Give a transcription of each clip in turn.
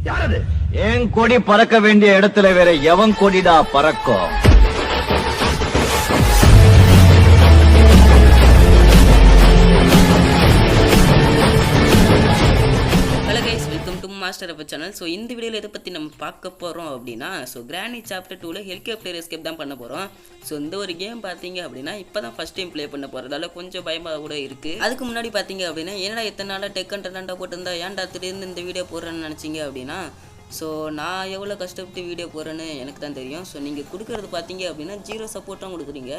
யாரது? என் கொடி பறக்க வேண்டிய இடத்துல வேற எவன் கொடிடா பறக்கும்? மாஸ்டர் அப்ப சேனல். ஸோ இந்த வீடியோவில் எதை பற்றி நம்ம பார்க்க போகிறோம் அப்படின்னா, ஸோ கிரானி சாப்டர் 2ல் ஹெலிகாப்டர் எஸ்கேப் தான் பண்ண போகிறோம். ஸோ இந்த ஒரு கேம் பார்த்தீங்க அப்படின்னா இப்போ தான் ஃபஸ்ட் டைம் ப்ளே பண்ண போகிறதால கொஞ்சம் பயமாக கூட இருக்குது. அதுக்கு முன்னாடி பார்த்தீங்க அப்படின்னா என்னடா எத்தனை நாளாக டெக் கண்டென்ட்டாக போட்டிருந்தா ஏன்டா திடீர்னு இந்த வீடியோ போடுறேன்னு நினச்சிங்க அப்படின்னா, ஸோ நான் எவ்வளோ கஷ்டப்பட்டு வீடியோ போடுறேன்னு எனக்கு தான் தெரியும். ஸோ நீங்கள் கொடுக்குறது பார்த்தீங்க அப்படின்னா 0 சப்போர்ட்டும் கொடுக்குறீங்க.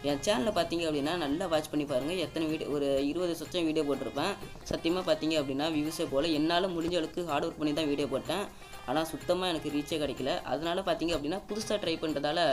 என் சேனலில் பார்த்தீங்க அப்படின்னா நல்லா வாட்ச் பண்ணி பாருங்கள். எத்தனை வீடியோ ஒரு 20 சொச்சம் வீடியோ போட்டிருப்பேன். சத்தியமாக பார்த்தீங்க அப்படின்னா வியூஸே போல் என்னால் முடிஞ்ச அளவுக்கு ஹார்ட் ஒர்க் பண்ணி தான் வீடியோ போட்டேன். ஆனால் சுத்தமாக எனக்கு ரீச்சே கிடைக்கல. அதனால் பார்த்தீங்க அப்படின்னா புதுசாக ட்ரை பண்ணுறதால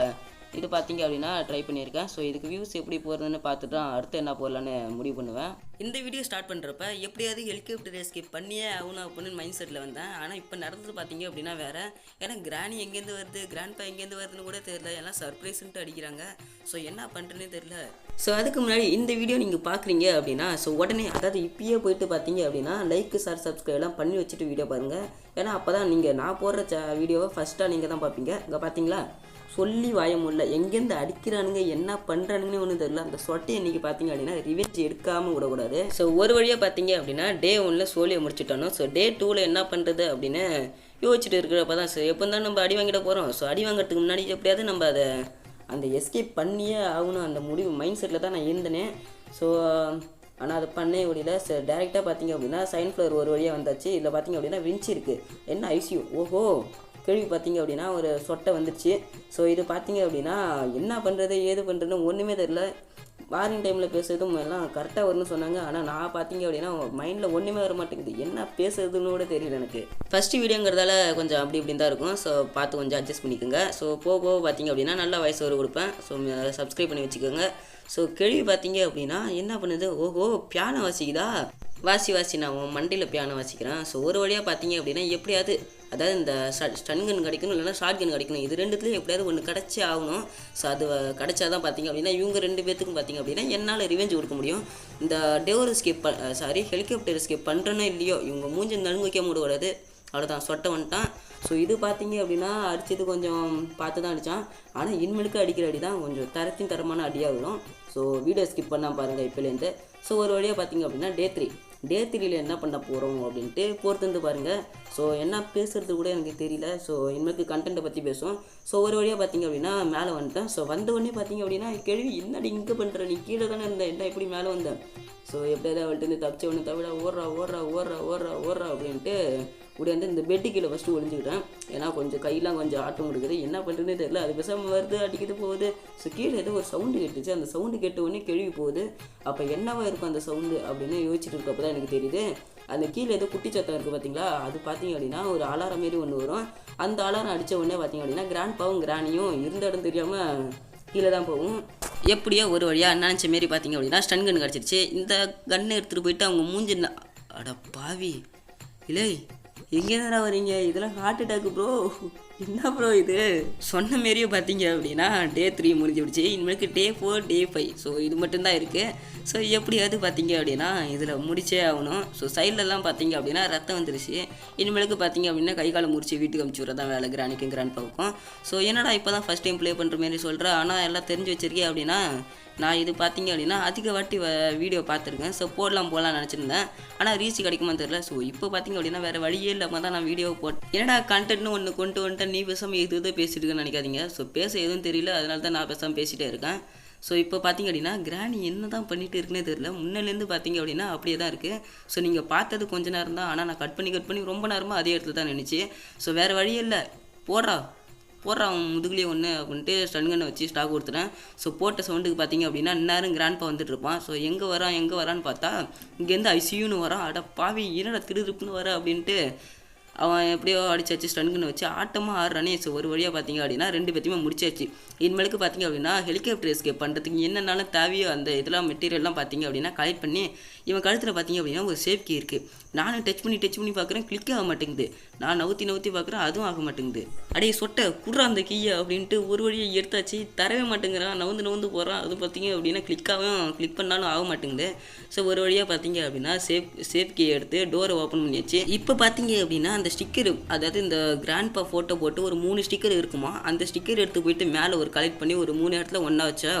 இது பார்த்தீங்க அப்படின்னா ட்ரை பண்ணியிருக்கேன். ஸோ இதுக்கு வியூஸ் எப்படி போகிறதுன்னு பார்த்துட்டு தான் அடுத்து என்ன போடலான்னு முடிவு பண்ணுவேன். இந்த வீடியோ ஸ்டார்ட் பண்ணுறப்ப எப்படியாவது ஹெலிகாப்டர் எஸ்கேப் பண்ணியே ஆகணும் அப்படின்னு மைண்ட் செட்டில் வந்தேன். ஆனால் இப்போ நடந்தது பார்த்தீங்க அப்படின்னா வேறு. ஏன்னா கிராணி எங்கேருந்து வருது, கிராண்ட்பா எங்கேருந்து வருதுன்னு கூட தெரியல. எல்லாம் சர்ப்ரைஸ்ன்ட்டு அடிக்கிறாங்க. ஸோ என்ன பண்ணுறேன்னே தெரில. ஸோ அதுக்கு முன்னாடி இந்த வீடியோ நீங்கள் பார்க்குறீங்க அப்படின்னா ஸோ உடனே அதாவது இப்பயே போயிட்டு பார்த்தீங்க அப்படின்னா லைக் ஷேர் சப்ஸ்கிரைப்லாம் பண்ணி வச்சுட்டு வீடியோ பாருங்கள். ஏன்னா அப்போ தான் நீங்கள் நான் போடுற வீடியோவை ஃபஸ்ட்டாக நீங்கள் தான் பார்ப்பீங்க. இங்கே பார்த்தீங்களா சொல்லி வாய முடியல, எங்கேருந்து அடிக்கிறானுங்க என்ன பண்ணுறானுங்கன்னு ஒன்றும் தெரியல. அந்த சொட்டை இன்றைக்கி பார்த்தீங்க அப்படின்னா ரிவெஞ்ச் எடுக்காமல் விடக்கூடாது. ஸோ ஒரு வழியாக பார்த்தீங்க அப்படின்னா டே 1ல் சோழியை முடிச்சுட்டானோ. ஸோ டே 2ல் என்ன பண்ணுறது அப்படின்னு யோசிச்சுட்டு இருக்கிறப்ப தான் எப்போ தான் நம்ம அடி வாங்கிட போகிறோம். ஸோ அடி வாங்கிறதுக்கு முன்னாடி எப்படியாவது நம்ம அதை அந்த எஸ்கேப் பண்ணியே ஆகணும் அந்த முடிவு மைண்ட் செட்டில் தான் நான் இருந்தேனே. ஸோ ஆனால் அதை பண்ணே முடியல. ஸோ டேரெக்டாக பார்த்தீங்க அப்படின்னா சைன் ஃப்ளோர் ஒரு வழியாக வந்தாச்சு. இதில் பார்த்தீங்க அப்படின்னா விஞ்ச் இருக்குது. என்ன ஐசியூ, ஓஹோ கேள்வி பார்த்தீங்க அப்படின்னா ஒரு சொட்டை வந்துடுச்சு. ஸோ இது பார்த்தீங்க அப்படின்னா என்ன பண்ணுறது ஏது பண்ணுறதுன்னு ஒன்றுமே தெரியல. மார்னிங் டைமில் பேசுறதும் எல்லாம் கரெக்டாக வரும்னு சொன்னாங்க. ஆனால் நான் பார்த்தீங்க அப்படின்னா மைண்டில் ஒன்றுமே வர மாட்டேங்குது, என்ன பேசுறதுன்னு கூட தெரியல எனக்கு. ஃபஸ்ட்டு வீடியோங்கிறதால கொஞ்சம் அப்படி இப்படின்னு தான் இருக்கும். ஸோ பார்த்து கொஞ்சம் அட்ஜஸ்ட் பண்ணிக்கோங்க. ஸோ போக பார்த்தீங்க அப்படின்னா நல்லா வாய்ஸ் ஓவர் கொடுப்பேன். ஸோ சப்ஸ்கிரைப் பண்ணி வச்சுக்கோங்க. ஸோ கேள்வி பார்த்தீங்க அப்படின்னா என்ன பண்ணுது, ஓஹோ பியானோ வாசிக்குதா, வாசி நான் உன் மண்டியில் பியானோ வாசிக்கிறேன். ஸோ ஒரு வழியாக பார்த்தீங்க அப்படின்னா எப்படியாவது அதாவது இந்த ஸ்டன் கன் கிடைக்கணும் இல்லைனா ஷார்ட் கன் கிடைக்கணும். இது ரெண்டுத்துலேயும் எப்படியாவது ஒன்று கிடச்சே ஆகணும். ஸோ அது கிடச்சா தான் பார்த்தீங்க அப்படின்னா இவங்க 2 பேர்த்துக்கும் பார்த்தீங்க அப்படின்னா என்னால் ரிவெஞ்ச் கொடுக்க முடியும். இந்த டோர் எஸ்கேப் ஹெலிகாப்டர் எஸ்கேப் பண்ணுறேனோ இல்லையோ இவங்க மூஞ்சி நடுங்க வைக்க முடியாது. அவ்வளோதான் சொட்டை வந்துட்டான். ஸோ இது பார்த்தீங்க அப்படின்னா அடித்தது கொஞ்சம் பார்த்து தான் அடித்தான். ஆனால் இனிமேலுக்கு அடிக்கிற அடி தான் கொஞ்சம் தரமான அடியாக விடும். ஸோ வீடியோ ஸ்கிப் பண்ணால் பாருங்கள் இப்போலேருந்து. ஸோ ஒரு வழியாக பார்த்தீங்க அப்படின்னா டே 3ல் என்ன பண்ண போகிறோம் அப்படின்ட்டு பொறுத்து பாருங்கள். ஸோ என்ன பேசுகிறது கூட எனக்கு தெரியல. ஸோ இனிமேலுக்கு கண்டென்ட்டை பற்றி பேசுவோம். ஸோ ஒரு வழியாக பார்த்தீங்க அப்படின்னா மேலே வந்துட்டேன். ஸோ வந்த உடனே பார்த்தீங்க அப்படின்னா கேள்வி என்னடி இங்கே பண்ணுற, நீ கீழே தானே இருந்தேன், என்ன எப்படி மேலே வந்தேன். ஸோ எப்படியாவது அவள்கிட்ட தப்பிச்ச ஒன்று தவிர ஓடுறா அப்படின்ட்டு இப்படி இந்த பெட்டு கீழே ஃபஸ்ட்டு ஒழிஞ்சுக்கிட்டேன். ஏன்னா கொஞ்சம் கையெல்லாம் கொஞ்சம் ஆட்டம் கொடுக்குது, என்ன பண்ணுறதுனே தெரியல. அது பேசாமல் வருது அடிக்கிட்டு போகுது. ஸோ கீழே ஏதோ ஒரு சவுண்டு கேட்டுச்சு. அந்த சவுண்டு கேட்ட உடனே கேள்வி போகுது. அப்போ என்னவா இருக்கும் அந்த சவுண்டு அப்படின்னு யோசிச்சுட்டு இருக்கப்போ தான் எனக்கு தெரியுது அந்த கீழே ஏதோ குட்டி சத்தம் இருக்குது பார்த்தீங்களா. அது பார்த்தீங்க அப்படின்னா ஒரு அலாரம் மாரி ஒன்று வரும். அந்த அலாரம் அடித்த உடனே பார்த்தீங்க அப்படின்னா கிராண்ட்பாவும் கிராணியும் இருந்த இடம் தெரியாமல் கீழே தான் போகும். எப்படியோ ஒரு வழியாக நினச்ச மாரி பார்த்தீங்க அப்படின்னா ஸ்டன் கன் கிடச்சிருச்சு. இந்த கன்னை எடுத்துகிட்டு போயிட்டு அவங்க மூஞ்சின்னா அட பாவி இல்லை எங்கேருந்துடா வரீங்க, இதெல்லாம் ஹார்ட் அட்டாக்கு ப்ரோ, என்ன ப்ரோ இது சொன்ன மாரியே பார்த்தீங்க அப்படின்னா டே 3 முடிஞ்சு விடுச்சு. இனிமேலுக்கு டே 4 டே 5 ஸோ இது மட்டும்தான் இருக்குது. ஸோ எப்படியாவது பார்த்தீங்க அப்படின்னா இதில் முடிச்சே ஆகணும். ஸோ சைட்லலாம் பார்த்தீங்க அப்படின்னா ரத்தம் வந்துருச்சு. இனிமேலுக்கு பார்த்தீங்க அப்படின்னா கை காலம் முடிச்சு வீட்டுக்கு அமுச்சு விட்றதான் வேலை கிரானிக்கும் கிராண்ட்பாவுக்கும். ஸோ என்னடா இப்போ தான் ஃபஸ்ட் டைம் ப்ளே பண்ணுற மாரி சொல்கிறேன், ஆனால் எல்லாம் தெரிஞ்சு வச்சிருக்கேன் அப்படின்னா நான் இது பார்த்தீங்க அப்படின்னா அதிக வாட்டி வீடியோ பார்த்துருக்கேன். ஸோ போடலாம்னு நினச்சிருந்தேன், ஆனால் ரீச் கிடைக்குமான்னு தெரியல. ஸோ இப்போ பார்த்தீங்க அப்படின்னா வேறு வழியே இல்லாமல் தான் நான் வீடியோ போட்டேன். என்னடா கண்டென்ட்னு ஒன்று கொண்டு வந்துட்டேன், நீ பேசாமல் எது பேசிட்டு இருக்கேன்னு நினைக்காதீங்க. ஸோ பேச எதுவும் தெரியல, அதனால தான் நான் பேசாமல் பேசிகிட்டே இருக்கேன். ஸோ இப்போ பார்த்தீங்க அப்படின்னா கிராணி என்ன தான் பண்ணிகிட்டு இருக்குன்னே தெரியல. முன்னிலேருந்து பார்த்தீங்க அப்படின்னா அப்படியே தான் இருக்குது. ஸோ நீங்கள் பார்த்தது கொஞ்ச நேரம் தான், ஆனால் நான் கட் பண்ணி ரொம்ப நேரமாக அதே இடத்துல தான் நினச்சி. ஸோ வேறு வழியே இல்லை, போடுறா அவன் முதுகுலேயே ஒன்று அப்படின்ட்டு ஸ்டன் கன்னை வச்சு ஸ்டாக் கொடுத்துட்டேன். ஸோ போட்ட சவுண்டுக்கு பார்த்தீங்க அப்படின்னா இந்நேரம் கிராண்ட்பா வந்துட்டு இருப்பான். ஸோ எங்கே வரான்னு பார்த்தா இங்கேருந்து ஐசியூன்னு வரான். அட பாவி என்னடா திருப்புன்னு வர அப்படின்ட்டு அவன் எப்படியோ அடிச்சாச்சு ஸ்டன் கன்னை வச்சு ஆட்டமாக ஆடுறானே. ஸோ ஒரு வழியாக பார்த்தீங்க அப்படின்னா 2 பேத்தையுமே முடிச்சாச்சு. இனிமேலுக்கு பார்த்தீங்க அப்படின்னா ஹெலிகாப்டர் எஸ்கேப் பண்ணுறதுக்கு என்னென்னாலும் தேவையோ அந்த இதெல்லாம் மெட்டீரியல்லாம் பார்த்தீங்க அப்படின்னா கலெக்ட் பண்ணி இவன் கழுத்தில் பார்த்தீங்க அப்படின்னா ஒரு சேஃப் கீ இருக்குது. நானும் டச் பண்ணி பார்க்குறேன், கிளிக் ஆக மாட்டேங்குது. நான் நவுத்தி பார்க்குறேன், அதுவும் ஆக மாட்டேங்குது. அடையே சொட்டை குடுறா அந்த கீயை அப்படின்ட்டு ஒரு வழியை எடுத்தாச்சு, தரவே மாட்டேங்கிறான், நவுந்து போகிறான். அது பார்த்தீங்க அப்படின்னா கிளிக் பண்ணாலும் ஆக மாட்டேங்குது. ஸோ ஒரு வழியாக பார்த்தீங்க அப்படின்னா சேஃப் கீ எடுத்து டோரை ஓப்பன் பண்ணியாச்சு. இப்போ பார்த்தீங்க அப்படின்னா அந்த அந்த ஸ்டிக்கர், அதாவது இந்த கிராண்ட்பா ஃபோட்டோ போட்டு ஒரு 3 ஸ்டிக்கர் இருக்குமா, அந்த ஸ்டிக்கர் எடுத்து போயிட்டு மேலே ஒரு கலெக்ட் பண்ணி ஒரு 3 இடத்துல ஒன்றா வச்சா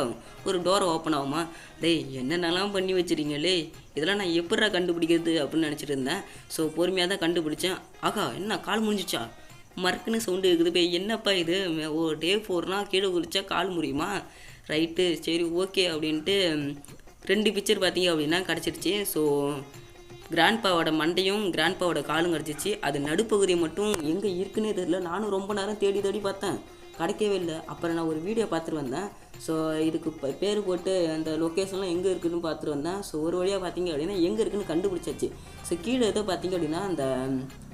ஒரு டோரை ஓப்பன் ஆகுமா. டேய் என்னென்னலாம் பண்ணி வச்சுருங்களே, இதெல்லாம் நான் எப்படா கண்டுபிடிக்கிறது அப்படின்னு நினச்சிட்டு இருந்தேன். ஸோ பொறுமையாக தான் கண்டுபிடிச்சேன். ஆகா என்ன கால் முடிஞ்சிச்சா, மறுக்குன்னு சவுண்டு இருக்குது போய், என்னப்பா இது, ஓ டே 4னா கீழே குளிச்சா கால் முடியுமா, ரைட்டு சரி ஓகே அப்படின்ட்டு 2 பிக்சர் பார்த்தீங்க அப்படின்னா கிடச்சிருச்சு. ஸோ கிராண்ட்பாவோட மண்டையும் கிராண்ட்பாவோட காலும் கிடச்சிச்சு. அது நடுப்பகுதி மட்டும் எங்கே இருக்குன்னே தெரியல. நானும் ரொம்ப நேரம் தேடி தேடி பார்த்தேன், கிடைக்கவே இல்லை. அப்புறம் நான் ஒரு வீடியோ பார்த்துட்டு வந்தேன். ஸோ இதுக்கு பேர் போட்டு அந்த லொக்கேஷன்லாம் எங்கே இருக்குதுன்னு பார்த்துட்டு வந்தேன். ஸோ ஒரு வழியாக பார்த்தீங்க அப்படின்னா எங்கே இருக்குதுன்னு கண்டுபிடிச்சாச்சு. ஸோ கீழே ஏதோ பார்த்தீங்க அப்படின்னா அந்த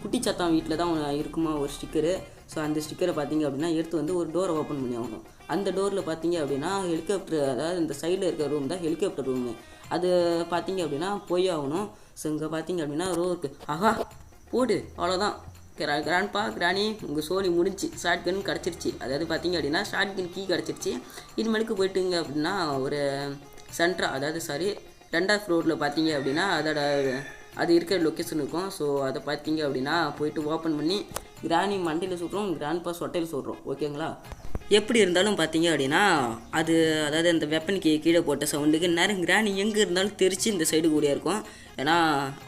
குட்டிச்சத்தான் வீட்டில் தான் இருக்குமா ஒரு ஸ்டிக்கரு. ஸோ அந்த ஸ்டிக்கரை பார்த்தீங்க அப்படின்னா எடுத்து வந்து ஒரு டோரை ஓப்பன் பண்ணி ஆகணும். அந்த டோரில் பார்த்தீங்க அப்படின்னா ஹெலிகாப்டர், அதாவது இந்த சைடில் இருக்கிற ரூம் தான் ஹெலிகாப்டர் ரூமு. அது பார்த்தீங்க அப்படின்னா போய் ஆகணும். ஸோ இங்கே பார்த்தீங்க அப்படின்னா ரோ இருக்குது. ஆஹா போடு, அவ்வளோதான். கிராண்ட்பா கிராணி உங்கள் சோழி முடிஞ்சு, ஷார்ட் கன் கிடச்சிருச்சு. அதாவது பார்த்தீங்க அப்படின்னா ஷார்ட் கன் கீ கிடச்சிருச்சு. இனிமேலுக்கு போயிட்டுங்க அப்படின்னா ஒரு சென்ட்ரா, அதாவது சாரி 2வது ஃப்ளோரில் பார்த்தீங்க அப்படின்னா அது இருக்கிற லொக்கேஷன் இருக்கும். ஸோ அதை பார்த்தீங்க அப்படின்னா போயிட்டு ஓப்பன் பண்ணி கிராணி மண்டையில் சுடுறோம், கிராண்ட்பா சொட்டையில் சுடுறோம். ஓகேங்களா, எப்படி இருந்தாலும் பார்த்தீங்க அப்படின்னா அது, அதாவது அந்த வெப்பன் கீழே போட்ட சவுண்டுக்கு நேரம் கிராணி எங்கே இருந்தாலும் தெரிச்சு இந்த சைடு கூடிய இருக்கும். ஏன்னா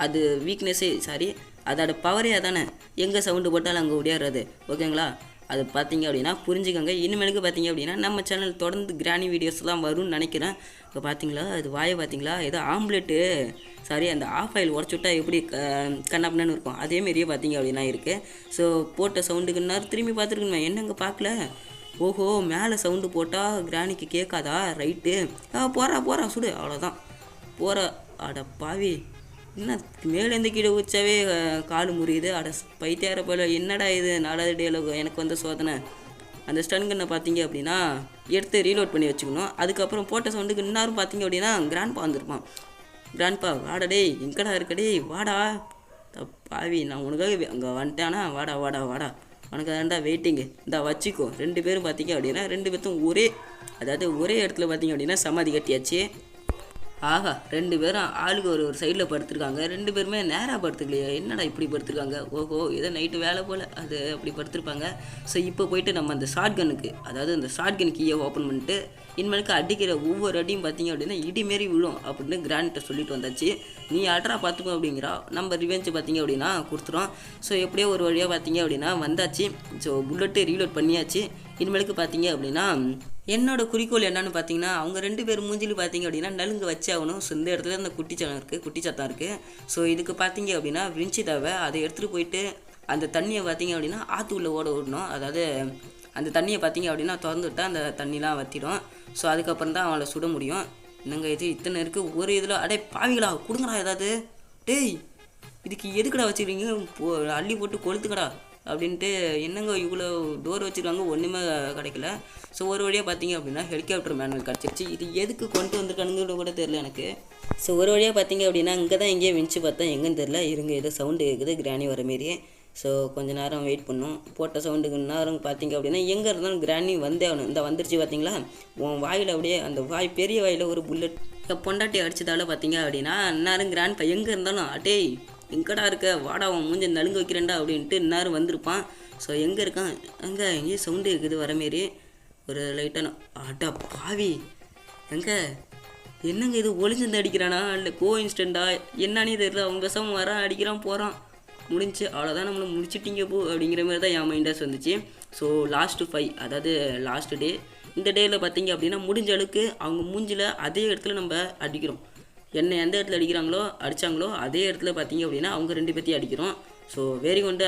அது வீக்னஸே, சாரி அதோட பவரே அதானே, எங்கே சவுண்டு போட்டாலும் அங்கே ஓடியாடுறது. ஓகேங்களா, அது பார்த்தீங்க அப்படின்னா புரிஞ்சுக்கோங்க. இனிமேலுக்கு பார்த்தீங்க அப்படின்னா நம்ம சேனல் தொடர்ந்து கிராணி வீடியோஸ்லாம் வரும்னு நினைக்கிறேன். இப்போ பார்த்தீங்களா அது வாயை பார்த்தீங்களா, ஏதோ ஆம்லெட்டு, சாரி அந்த ஆஃப் ஆயில் உடச்சி விட்டா எப்படி கண்ணாப்பின்னு இருக்கும், அதேமாரியே பார்த்தீங்க அப்படின்னா இருக்குது. ஸோ போட்ட சவுண்டுக்கு நேரம் திரும்பி பார்த்துருக்கணுமே, என்னங்க பார்க்கல. ஓஹோ மேலே சவுண்டு போட்டால் கிராணிக்கு கேட்காதா, ரைட்டு போகிறா சுடு, அவ்வளோதான் போகிற. அட பாவி, என்ன மேலேருந்து கீழே ஊச்சாவே கால் முறியுது. அட பைத்தியார போல, என்னடா இது 4வது டேல எனக்கு வந்த சோதனை. அந்த ஸ்டன் கன்னை பார்த்தீங்க அப்படின்னா எடுத்து ரீலோட் பண்ணி வச்சுக்கணும். அதுக்கப்புறம் போட்ட சவுண்டுக்கு இன்னாரும் பார்த்தீங்க அப்படின்னா கிராண்ட்பா வந்திருப்பான். கிராண்ட்பா வாடா டேய், எங்கடா இருக்கடே, வாடா பாவி, நான் உனக்காக அங்கே வந்துட்டானா, வாடா வாடா வாடா, உனக்கு தாண்டா வெயிட்டிங்கு, இந்த வச்சுக்கோ. 2 பேரும் பார்த்தீங்க அப்படின்னா 2 பேர்த்தும் ஒரே இடத்துல பார்த்தீங்க அப்படின்னா சமாதி கட்டியாச்சு. ஆஹா 2 பேரும் ஆளுக்கு ஒரு சைடில் படுத்துருக்காங்க. 2 பேருமே நேராக படுத்துக்கலையா, என்னடா இப்படி படுத்துருக்காங்க. ஓஹோ ஏதோ நைட்டு வேலை போல் அது அப்படி படுத்துருப்பாங்க. ஸோ இப்போ போயிட்டு நம்ம அந்த ஷார்ட் கன்னுக்கு, அதாவது அந்த ஷார்ட் கன் கீயை ஓப்பன் பண்ணிட்டு இனிமேலுக்கு அடிக்கிற ஒவ்வொரு அடியும் பார்த்தீங்க அப்படின்னா இடிமாரி விழும் அப்படின்னு கிராண்ட்டை சொல்லிட்டு வந்தாச்சு. நீ அட்ரா பார்த்துக்கோ அப்படிங்கிறா. நம்ம ரிவெஞ்சு பார்த்தீங்க அப்படின்னா கொடுத்துரும். ஸோ எப்படியோ ஒரு வழியாக பார்த்தீங்க அப்படின்னா வந்தாச்சு. ஸோ புல்லட்டு ரீலோட் பண்ணியாச்சு. இனிமேலுக்கு பார்த்தீங்க அப்படின்னா என்னோட குறிக்கோள் என்னன்னு பார்த்தீங்கன்னா அவங்க 2 பேர் மூஞ்சிலும் பார்த்தீங்க அப்படின்னா நலுங்கு வச்சு ஆகணும். ஸோ இந்த இடத்துல அந்த குட்டிச்சத்தம் இருக்குது. ஸோ இதுக்கு பார்த்தீங்க அப்படின்னா விரிஞ்சி தேவை. அதை எடுத்துகிட்டு போயிட்டு அந்த தண்ணியை பார்த்தீங்க அப்படின்னா ஆற்றுக்குள்ளே ஓட விடணும். அதாவது அந்த தண்ணியை பார்த்தீங்க அப்படின்னா திறந்து விட்டால் அந்த தண்ணிலாம் வற்றிடும். ஸோ அதுக்கப்புறம் தான் அவளை சுட முடியும். என்னங்க இது இத்தனை இருக்குது ஒரு இதில், அடே பாவிங்களா கொடுங்கடா ஏதாவது, டேய் இதுக்கு எதுக்கடா வச்சுக்கிறீங்க, அள்ளி போட்டு கொளுத்துக்கடா அப்படின்ட்டு. என்னங்க இவ்வளோ டோர் வச்சுருக்காங்க, ஒன்றுமே கிடைக்கல. ஸோ ஒரு வழியாக பார்த்தீங்க அப்படின்னா ஹெலிகாப்டர் மேனுவல் கிடச்சிருச்சு. இது எதுக்கு கொண்டு வந்திருக்கானுங்கன்னு கூட தெரில எனக்கு. ஸோ ஒரு வழியாக பார்த்தீங்க அப்படின்னா இங்கே தான் எங்கேயோ விழிச்சு பார்த்தா எங்கேன்னு தெரில. இருங்க ஏதோ சவுண்டு இருக்குது கிராணி வர மாரியே. ஸோ கொஞ்சம் நேரம் வெயிட் பண்ணோம். போட்ட சவுண்டுக்கு நேரம் பார்த்தீங்க அப்படின்னா எங்கே இருந்தாலும் கிராணி வந்தே ஆகணும். இந்த வந்துருச்சு பார்த்தீங்களா, உன் வாயில் அப்படியே அந்த வாய் பெரிய வாயில் ஒரு புல்லட் பொண்டாட்டி அடிச்சதால பார்த்தீங்க அப்படின்னா நேரம் கிராண்ட் எங்கே இருந்தாலும் அடே எங்கடா இருக்க, வாடா உன் மூஞ்ச நலுங்க வைக்கிறேன்டா அப்படின்ட்டு இந்நேரம் வந்திருப்பான். ஸோ எங்கே இருக்கான், எங்கேயும் சவுண்டு இருக்குது வரமாரி ஒரு லைட்டான. அடா பாவி, என்னங்க இது ஒளிஞ்சிருந்து அடிக்கிறானா இல்லை கோ இன்ஸ்டண்டா என்னன்னே தெரியல. அவன் பேசாமல் வரான், அடிக்கிறான், போகிறான், முடிஞ்சு அவ்வளோதான், நம்மளை முடிச்சிட்டிங்க போ அப்படிங்கிற மாதிரி தான் என் மைண்டாஸ் வந்துச்சு. ஸோ லாஸ்ட்டு 5, அதாவது லாஸ்ட்டு டே. இந்த டேயில் பார்த்தீங்க அப்படின்னா முடிஞ்ச அளவுக்கு அவங்க மூஞ்சில் அதே இடத்துல நம்ம அடிக்கிறோம். என்ன எந்த இடத்துல அடித்தாங்களோ அதே இடத்துல பார்த்தீங்க அப்படின்னா அவங்க 2 பேர்த்தையும் அடிக்கிறோம். ஸோ வெறி கொண்டு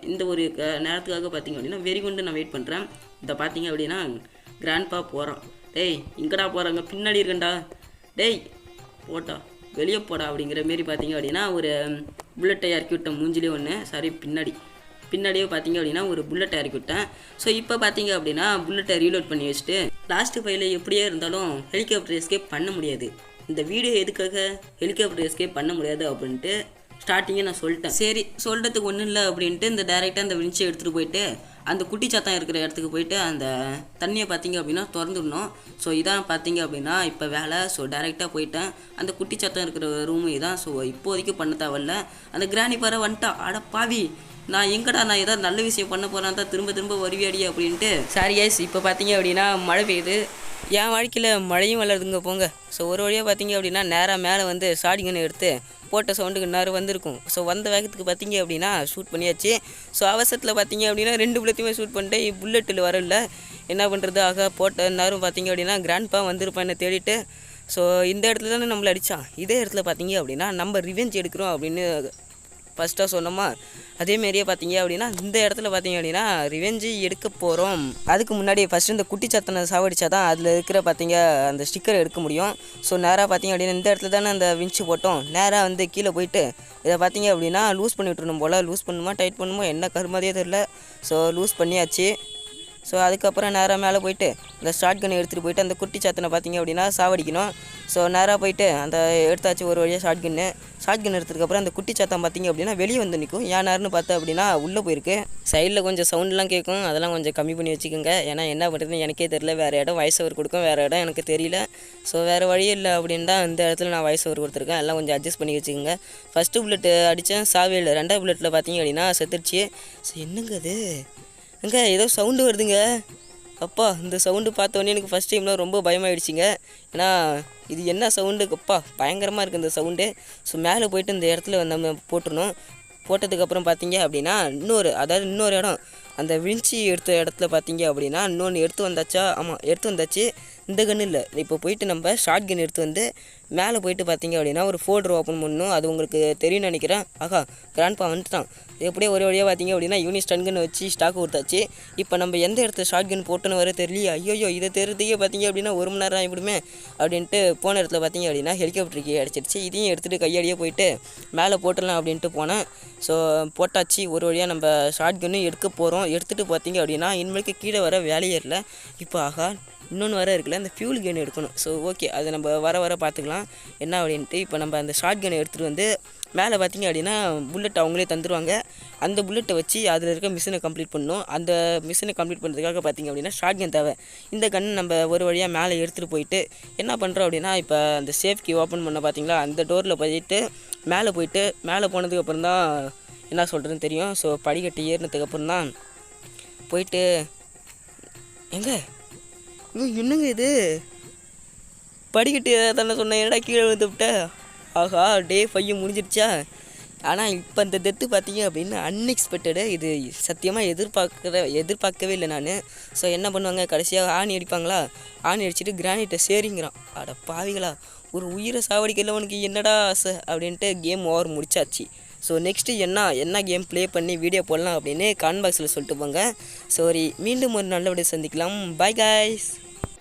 இந்த ஒரு நேரத்துக்காக பார்த்தீங்க அப்படின்னா வெறி கொண்டு நான் வெயிட் பண்ணுறேன். இதை பார்த்தீங்க அப்படின்னா கிராண்ட்பா போகிறான். டேய் இங்கடா போகிறாங்க, பின்னாடி இருக்கண்டா, டேய் போட்டா வெளியே போடா அப்படிங்கிற மாரி பார்த்தீங்க அப்படின்னா ஒரு புல்லட்டை இறக்கி விட்டேன் மூஞ்சிலே ஒன்று, சாரி பின்னாடியே பார்த்தீங்க அப்படின்னா ஒரு புல்லட்டை இறக்கி விட்டேன். ஸோ இப்போ பார்த்தீங்க அப்படின்னா புல்லட்டை ரீலோட் பண்ணி வச்சுட்டு லாஸ்ட்டு 5ல் எப்படியே இருந்தாலும் ஹெலிகாப்டர் எஸ்கேப் பண்ண முடியாது. இந்த வீடியோ எதுக்காக ஹெலிகாப்டர் எஸ்கேப் பண்ண முடியாது அப்படின்ட்டு ஸ்டார்டிங்கே நான் சொல்லிட்டேன். சரி சொல்கிறதுக்கு ஒன்றும் இல்லை அப்படின்ட்டு இந்த டேரெக்டாக அந்த விழிச்சியை எடுத்துகிட்டு போயிட்டு அந்த குட்டிச்சாத்தான் இருக்கிற இடத்துக்கு போயிட்டு அந்த தண்ணியை பார்த்தீங்க அப்படின்னா திறந்துடணும். ஸோ இதான் பார்த்தீங்க அப்படின்னா இப்போ வேலை. ஸோ டேரெக்டாக போயிட்டேன், அந்த குட்டிச்சாத்தான் இருக்கிற ரூமு இதான். ஸோ இப்போதைக்கு பண்ண தேவையில்ல. அந்த கிராணி பாரு வந்துட்டா, அட பாவி நான் எங்கடா நான் ஏதாவது நல்ல விஷயம் பண்ண போகிறேன் தான் திரும்ப திரும்ப வருவியாடி அப்படின்ட்டு. சாரி கைஸ், இப்போ பார்த்தீங்க அப்படின்னா மழை பெய்யுது. என் வாழ்க்கையில் மழையும் வளருதுங்க போங்க. ஸோ ஒரு வழியாக பார்த்தீங்க அப்படின்னா நேராக மேலே வந்து ஷாட்கன் எடுத்து போட்ட சவுண்டுக்கு நேரம் வந்திருக்கும். ஸோ வந்த வேகத்துக்கு பார்த்தீங்க அப்படின்னா ஷூட் பண்ணியாச்சு. ஸோ அவசரத்தில் பார்த்தீங்க அப்படின்னா 2 புல்லத்தையுமே ஷூட் பண்ணிட்டு புல்லட்டில் வரல, என்ன பண்ணுறது, ஆக போட்ட நேரம் பார்த்தீங்க அப்படின்னா கிராண்ட்பா வந்திருப்பான் என்னை தேடிட்டு. ஸோ இந்த இடத்துல தானே நம்மளை அடித்தான். இதே இடத்துல பார்த்தீங்க அப்படின்னா நம்ம ரிவெஞ்ச் எடுக்கிறோம் அப்படின்னு ஃபஸ்ட்டாக சொன்னோமா, அதேமாரியே பார்த்தீங்க அப்படின்னா இந்த இடத்துல பார்த்தீங்க அப்படின்னா ரிவெஞ்சு எடுக்க போகிறோம். அதுக்கு முன்னாடி ஃபஸ்ட்டு இந்த குட்டி சத்தனை சாவடிச்சா தான் அதில் இருக்கிற பார்த்தீங்க அந்த ஸ்டிக்கரை எடுக்க முடியும். ஸோ நேராக பார்த்தீங்க அப்படின்னா இந்த இடத்துல தானே அந்த விஞ்சு போட்டோம். நேராக வந்து கீழே போயிட்டு இதை பார்த்தீங்க அப்படின்னா லூஸ் பண்ணி விட்டுருணும் போல். லூஸ் பண்ணுமா டைட் பண்ணுமோ என்ன கருமாதியே தெரில. ஸோ லூஸ் பண்ணியாச்சு. ஸோ அதுக்கப்புறம் நேராக மேலே போயிட்டு இந்த ஷாட்கனை எடுத்துகிட்டு போயிட்டு அந்த குட்டி சாத்தனை பார்த்தீங்க அப்படின்னா சாவடிக்கணும். ஸோ நேராக போயிட்டு அந்த எடுத்தாச்சு ஒரு வழியாக ஷாட்கன் எடுத்ததுக்கப்புறம் அந்த குட்டி சாத்தம் பார்த்தீங்க அப்படின்னா வெளியே வந்து நிற்கும். ஏன் நேரம்னு பார்த்தா அப்படின்னா உள்ளே போயிருக்கு. சைடில் கொஞ்சம் சவுண்ட்லாம் கேட்கும், அதெல்லாம் கொஞ்சம் கம்மி பண்ணி வச்சுக்கோங்க. ஏன்னா என்ன பண்ணுறதுன்னு எனக்கே தெரியல. வேறு இடம் வாய்ஸ் ஓவர் கொடுக்கும், வேறு இடம் எனக்கு தெரியல. ஸோ வேறு வழி இல்லை அப்படின்னு தான் இந்த இடத்துல நான் வாய்ஸ் ஓவர் கொடுத்துருக்கேன். எல்லாம் கொஞ்சம் அட்ஜஸ்ட் பண்ணி வச்சுக்கோங்க. ஃபஸ்ட்டு புல்லெட்டு அடித்தேன், சாவே இல்லை. 2வது புல்லெட்டில் பார்த்தீங்க அப்படின்னா செத்துருச்சு. ஸோ என்னங்க அது, அங்கே ஏதோ சவுண்டு வருதுங்க. அப்பா இந்த சவுண்டு பார்த்தோன்னே எனக்கு ஃபஸ்ட் டைம்லாம் ரொம்ப பயமாயிடுச்சிங்க. ஏன்னா இது என்ன சவுண்டு, அப்பா பயங்கரமாக இருக்குது இந்த சவுண்டு. ஸோ மேலே போயிட்டு இந்த இடத்துல நம்ம போட்டுருணும். போட்டதுக்கப்புறம் பார்த்தீங்க அப்படின்னா இன்னொரு இடம் அந்த விஞ்சி எடுத்த இடத்துல பார்த்தீங்க அப்படின்னா இன்னொன்று எடுத்து வந்தாச்சா. ஆமாம் எடுத்து வந்தாச்சு. இந்த கன்று இல்லை, இப்போ போயிட்டு நம்ம ஷார்ட் கன் எடுத்து வந்து மேலே போயிட்டு பார்த்தீங்க அப்படின்னா ஒரு ஃபோல்டர் ஓப்பன் பண்ணணும். அது உங்களுக்கு தெரியும்னு நினைக்கிறேன். ஆகா கிராண்ட்பா வந்துட்டான். எப்படியே ஒரு வழியாக பார்த்தீங்க அப்படின்னா யூனிட் ஸ்டன் கன் வச்சு ஸ்டாக் கொடுத்தாச்சு. இப்போ நம்ம எந்த இடத்துல ஷார்ட் கன் போட்டுன்னு வர தெரியலையே. ஐயோ இதை தெரியுறதுக்கே பார்த்தீங்க அப்படின்னா 1 மணி நேரம் ஆகிவிடுமே அப்படின்ட்டு போன இடத்துல பார்த்தீங்க அப்படின்னா ஹெலிகாப்டருக்கு அடிச்சிருச்சு. இதையும் எடுத்துகிட்டு கையாடியே போயிட்டு மேலே போட்டுடலாம் அப்படின்ட்டு போனேன். ஸோ போட்டாச்சு. ஒரு வழியாக நம்ம ஷார்ட் கன்னு எடுக்க போகிறோம். எடுத்துகிட்டு பார்த்தீங்க அப்படின்னா இனிமேலுக்கு கீழே வர வேலையே இல்லை. இப்போ ஆகா இன்னொன்று வர இருக்குல்ல, அந்த ஃபியூல் கன் எடுக்கணும். ஸோ ஓகே, அதை நம்ம வர பார்த்துக்கலாம் என்ன அப்படின்ட்டு. இப்போ நம்ம அந்த ஷார்ட் கன்னை எடுத்துகிட்டு வந்து மேலே பார்த்தீங்க அப்படின்னா புல்லட் அவங்களே தந்துடுவாங்க. அந்த புல்லட்டை வச்சு அதில் இருக்க மிஷினை கம்ப்ளீட் பண்ணணும். அந்த மிஷினை கம்ப்ளீட் பண்ணுறதுக்காக பார்த்தீங்க அப்படின்னா ஷார்ட் கன் தேவை. இந்த கன் நம்ம ஒரு வழியாக மேலே எடுத்துகிட்டு போயிட்டு என்ன பண்ணுறோம் அப்படின்னா, இப்போ அந்த சேஃப் கீ ஓப்பன் பண்ண பார்த்தீங்களா, அந்த டோரில் போயிட்டு மேலே போனதுக்கப்புறம் தான் என்ன சொல்கிறதுன்னு தெரியும். ஸோ படிக்கட்டு ஏறினதுக்கப்புறம் தான் போயிட்டு எங்கே என்னங்க இது படிக்கட்டு தானே சொன்னேன், என்னடா கீழே வந்து விட்ட. ஆஹா டே 5 முடிஞ்சிருச்சா. ஆனால் இப்போ இந்த டெத்து பார்த்தீங்க அப்படின்னா அன்எக்ஸ்பெக்டடு. இது சத்தியமாக எதிர்பார்க்கவே இல்லை நான். ஸோ என்ன பண்ணுவாங்க, கடைசியாக ஆணி அடிப்பாங்களா, ஆணி அடிச்சுட்டு கிரானைட்டை சேரிங்கிறான். அட பாவிகளா, ஒரு உயிரை சாவடிக்கல உனக்கு என்னடா ஆசை அப்படின்ட்டு கேம் ஓவர் முடிச்சாச்சு. ஸோ நெக்ஸ்ட்டு என்ன கேம் ப்ளே பண்ணி வீடியோ போடலாம் அப்படின்னு கமெண்ட் பாக்ஸில் சொல்லிட்டு போங்க. சாரி, மீண்டும் ஒரு நல்ல வீடியோ சந்திக்கலாம். Bye guys.